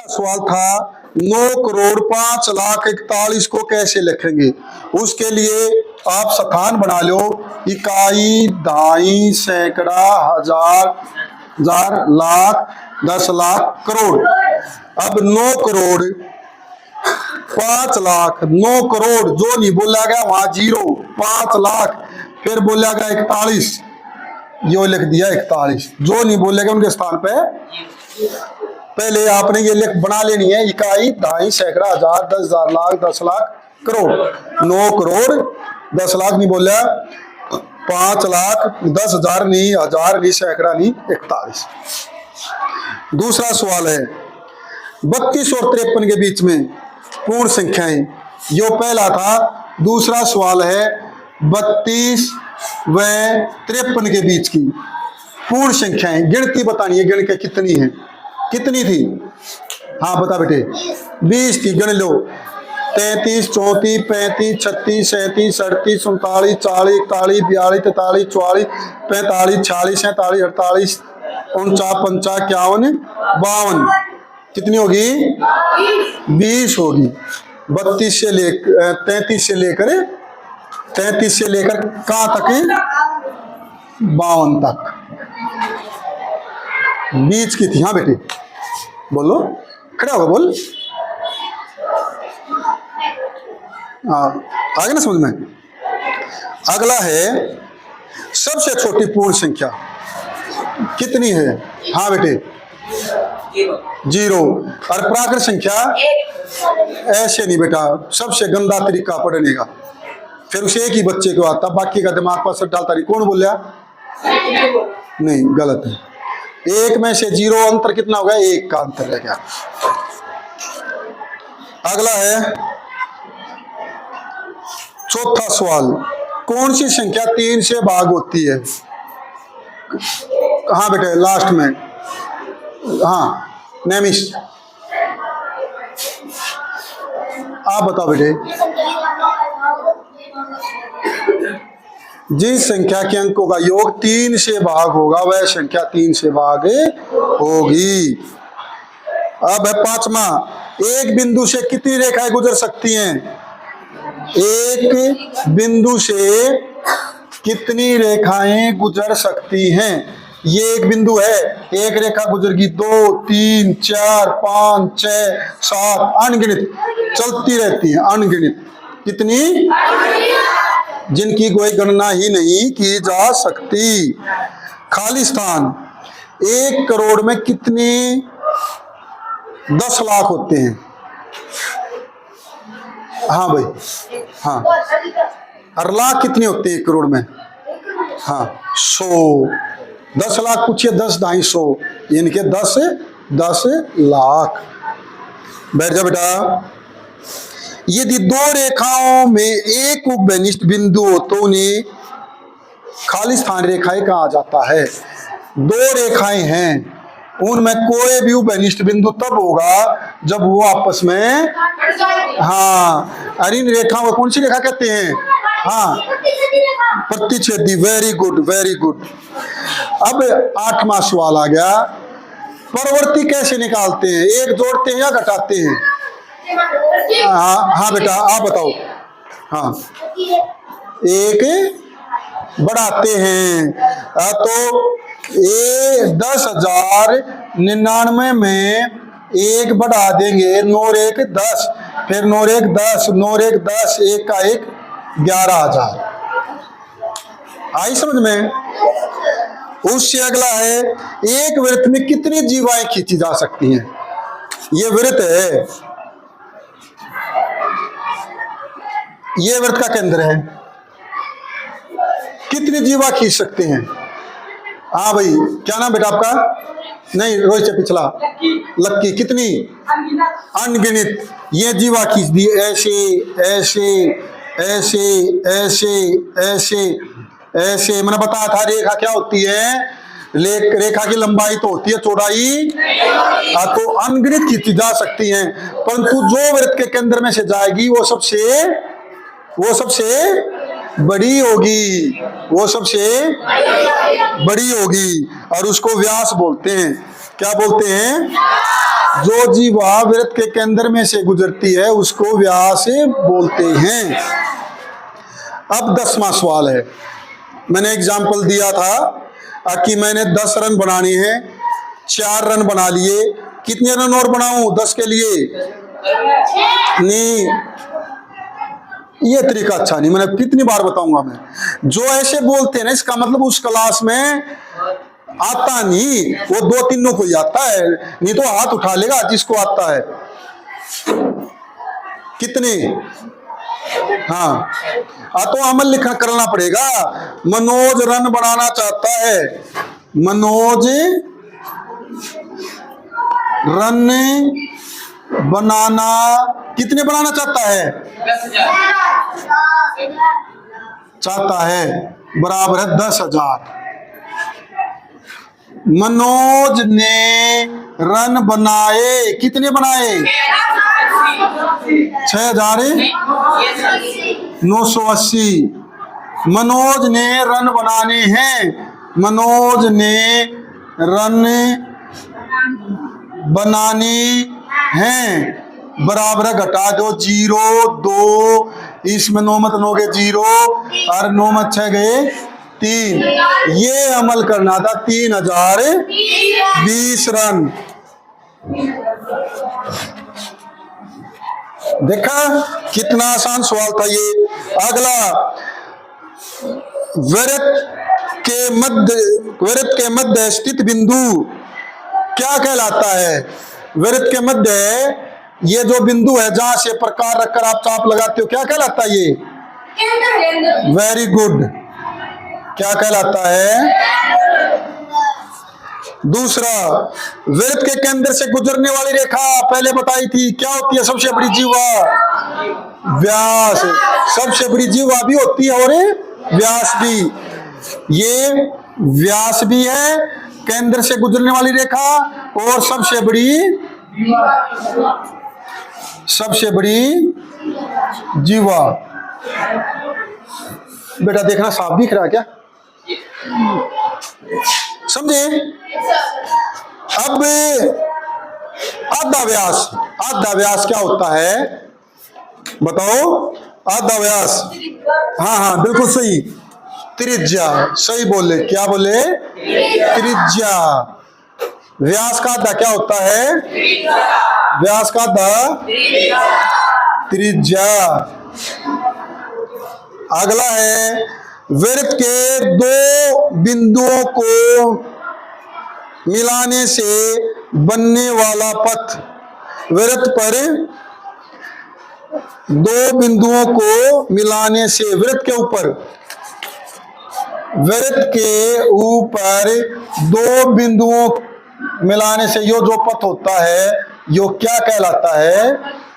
सवाल था 9,05,41,41 को कैसे लिखेंगे। उसके लिए आप स्थान बना लो, इकाई, दहाई, सैकड़ा, हजार, हजार, लाख, 10 लाख, करोड़। अब 9 करोड़ 5 लाख, 9 करोड़ जो नहीं बोला गया वहां जीरो, 5 लाख फिर बोला गया 41, यो लिख दिया 41, जो नहीं बोलेगा उनके स्थान पे पहले आपने ये लिख बना लेनी है, इकाई, दहाई, सैकड़ा, हजार, 10,000, लाख, 10 लाख, करोड़। 9 करोड़ 10 लाख नहीं बोला, 5 लाख, 10,000 नहीं, हजार नहीं, सैकड़ा नहीं, 41। दूसरा सवाल है 32 और 53 के बीच में पूर्ण संख्याएं, यो पहला था। दूसरा सवाल है 32 व 53 के बीच की पूर्ण संख्याएं, गिनती बतानी है, गिन के कितनी है, कितनी थी। हाँ बता बेटे, 20 थी, गिन लो। 33, 34, 35, 36, 37, 38, 39, 40, 41, 42, 43, 44, 45, 46, 47, 48, 49, 50, 51, 52, कितनी होगी? 20 होगी। 32 से लेकर 33 से लेकर 33 से लेकर कहां तक है? 52 तक 20 की थी। हाँ बेटे बोलो, खड़ा होगा बोल। आगे ना समझ में। अगला है सबसे छोटी पूर्ण संख्या कितनी है? हाँ बेटे 0। और प्राकृत संख्या ऐसे नहीं बेटा, सबसे गंदा तरीका पढ़ने का, फिर उसे एक ही बच्चे को आता, बाकी का दिमाग पर असर डालता नहीं। कौन बोल रहा? नहीं, गलत है। 1 में से 0 अंतर कितना होगा? 1 का अंतर रह गया। अगला है चौथा सवाल, कौन सी संख्या 3 से भाग होती है? हाँ बेटे लास्ट में। हाँ नेमिश आप बताओ बेटे। जिस संख्या के अंकों का योग 3 से भाग होगा वह संख्या 3 से भाग होगी। अब है पांचवा, एक बिंदु से कितनी रेखाएं गुजर सकती हैं? एक बिंदु से कितनी रेखाएं गुजर सकती हैं? ये एक बिंदु है, एक रेखा गुजरगी, 2, 3, 4, 5, 6, 7, अनगिनत चलती रहती हैं, अनगिनत। कितनी? जिनकी कोई गणना ही नहीं की जा सकती। खाली स्थान 1 करोड़ में कितने 10 लाख होते हैं? हाँ भाई, हाँ। और लाख कितने होते हैं 1 करोड़ में? हाँ 100। 10 लाख पूछिए, 10 250, यानी कि 10 लाख। बैठ जा बेटा। यदि 2 रेखाओं में एक उपनिष्ठ बिंदु हो तो उन्हें खाली स्थान रेखाएं कहा जाता है। 2 रेखाएं हैं, उनमें कोई भी उपनिष्ठ बिंदु तब होगा जब वो आपस में, हाँ, और इन रेखाओं को कौन सी रेखा कहते हैं? हाँ प्रतिच्छेदी। Very good, very good. अब 8वां सवाल आ गया, परवर्ती कैसे निकालते हैं? एक जोड़ते हैं या घटाते हैं? हाँ बेटा आप बताओ। हाँ एक बढ़ाते हैं। तो 10,099 में 1 बढ़ा देंगे, 9 और 1 10, फिर 9 और 1 10, 9 और 1 10, 1 का 1 11,000। आई समझ में? उससे अगला है एक वृत्त में कितनी जीवाएं खींची जा सकती हैं? ये वृत्त है, ये वृत्त का केंद्र है, कितनी जीवा खींच सकते हैं? हाँ भाई क्या नाम बेटा आपका? नहीं रोहित से पिछला, लक्की। कितनी? अनगिनत। ये जीवा खींच दी, ऐसे ऐसे ऐसे ऐसे ऐसे ऐसे। मैंने बताया था रेखा क्या होती है, रेखा की लंबाई तो होती है, चौड़ाई तो अनगिनत खींची जा सकती हैं, परंतु जो वृत्त के केंद्र में से जाएगी वो सबसे बड़ी होगी, वो सबसे बड़ी होगी, और उसको व्यास बोलते हैं। क्या बोलते हैं? जो जीवा वृत्त के केंद्र में से गुजरती है उसको व्यास बोलते हैं। अब 10वां सवाल है। मैंने एग्जाम्पल दिया था कि मैंने 10 रन बनाने हैं, 4 रन बना लिए, कितने रन और बनाऊं 10 के लिए? नहीं, ये तरीका अच्छा नहीं, मैंने कितनी बार बताऊंगा मैं। जो ऐसे बोलते हैं ना, इसका मतलब उस क्लास में आता नहीं, वो 2-3 को ही आता है, नहीं तो हाथ उठा लेगा जिसको आता है। कितने? हाँ, तो अमल लिखना करना पड़ेगा। मनोज रन बनाना चाहता है, मनोज रन बनाना, कितने बनाना चाहता है? 10,000 चाहता है, बराबर है 10,000। मनोज ने रन बनाए, कितने बनाए? 6,980। मनोज ने रन बनाने हैं, मनोज ने रन बनाने हैं, बराबर है, घटा दो 0, 2, इसमें 9 मत 9 गए 0 और 9 मत 6 गए 3। ये अमल करना था 3,020 रन। देखा कितना आसान सवाल था ये। अगला, वृत्त के मध्य स्थित बिंदु क्या कहलाता है? वृत्त के मध्य ये जो बिंदु है जहां से प्रकार रखकर आप चाप लगाते हो, क्या कहलाता है ये? वेरी गुड, क्या कहलाता है? दूसरा, वृत्त के केंद्र से गुजरने वाली रेखा पहले बताई थी, क्या होती है? सबसे बड़ी जीवा, व्यास। सबसे बड़ी जीवा भी होती है और व्यास भी। ये व्यास भी है, केंद्र से गुजरने वाली रेखा, और सबसे बड़ी जीवा। बेटा देखना साफ दिख रहा है क्या? समझे? अब आधा व्यास क्या होता है बताओ? आधा व्यास, हाँ बिल्कुल सही, त्रिज्या। सही बोले, क्या बोले? त्रिज्या। व्यास का आधा क्या होता है? व्यास का आधा त्रिज्या। अगला है, वृत्त के 2 बिंदुओं को मिलाने से बनने वाला पथ। वृत्त पर 2 बिंदुओं को मिलाने से, वृत्त के ऊपर 2 बिंदुओं मिलाने से यो जो पथ होता है, यो क्या कहलाता है?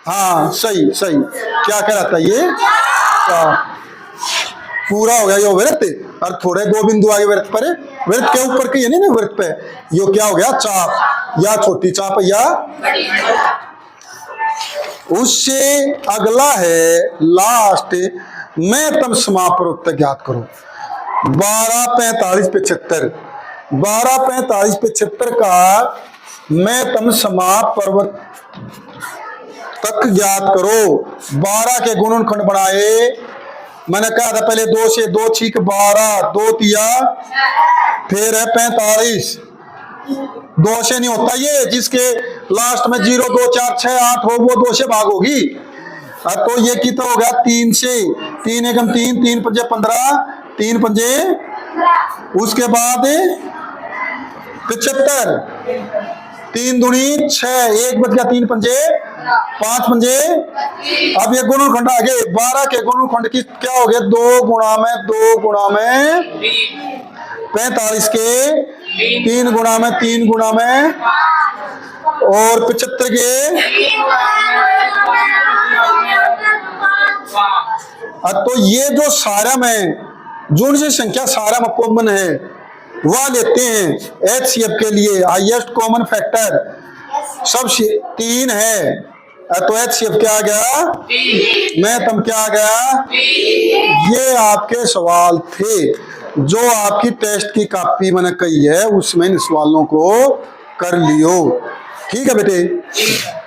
हाँ सही, क्या कहलाता है ये? पूरा हो गया यो वृत्त, और थोड़े 2 बिंदु आगे वृत्त पर, वृत्त के ऊपर के नहीं वृत्त पे, यो क्या हो गया? चाप, या छोटी चाप या। उससे अगला है लास्ट, मैं तम समापरोक्त ज्ञात करो। 12, 45, 75। 12, 45, 75 का मैं तम समापर्वत तक ज्ञात करो। 12 के गुणनखंड बनाए, मैंने कहा था पहले 2 से 2 छीक 12, 2 तिया, फिर है 45। 2 से नहीं होता ये, जिसके लास्ट में 0, 2, 4, 6, 8 हो, वो 2 से भाग होगी। तो ये कितना हो गया? 3 से, 3 एकम 3, 3 पंजे 15, 3 पंजे, उसके बाद 75, 3 दूनी 6, 1 बच गया, 3 पंजे 5 पंजे। अब ये गुणनखंड आगे, 12 के गुणनखंड की क्या हो गया? 2 गुणा में 45 के 3 गुणा में 3 गुणा में, और 75 के। तो ये जो सारा में जो सी संख्या सारा में कॉमन है वह लेते हैं HCF के लिए। हाईएस्ट कॉमन फैक्टर सब 3 है, तो HCF क्या आ गया? मैं तम क्या आ गया? ये आपके सवाल थे जो आपकी टेस्ट की कॉपी मैंने कही है, उसमें इन सवालों को कर लियो। ठीक है बेटे।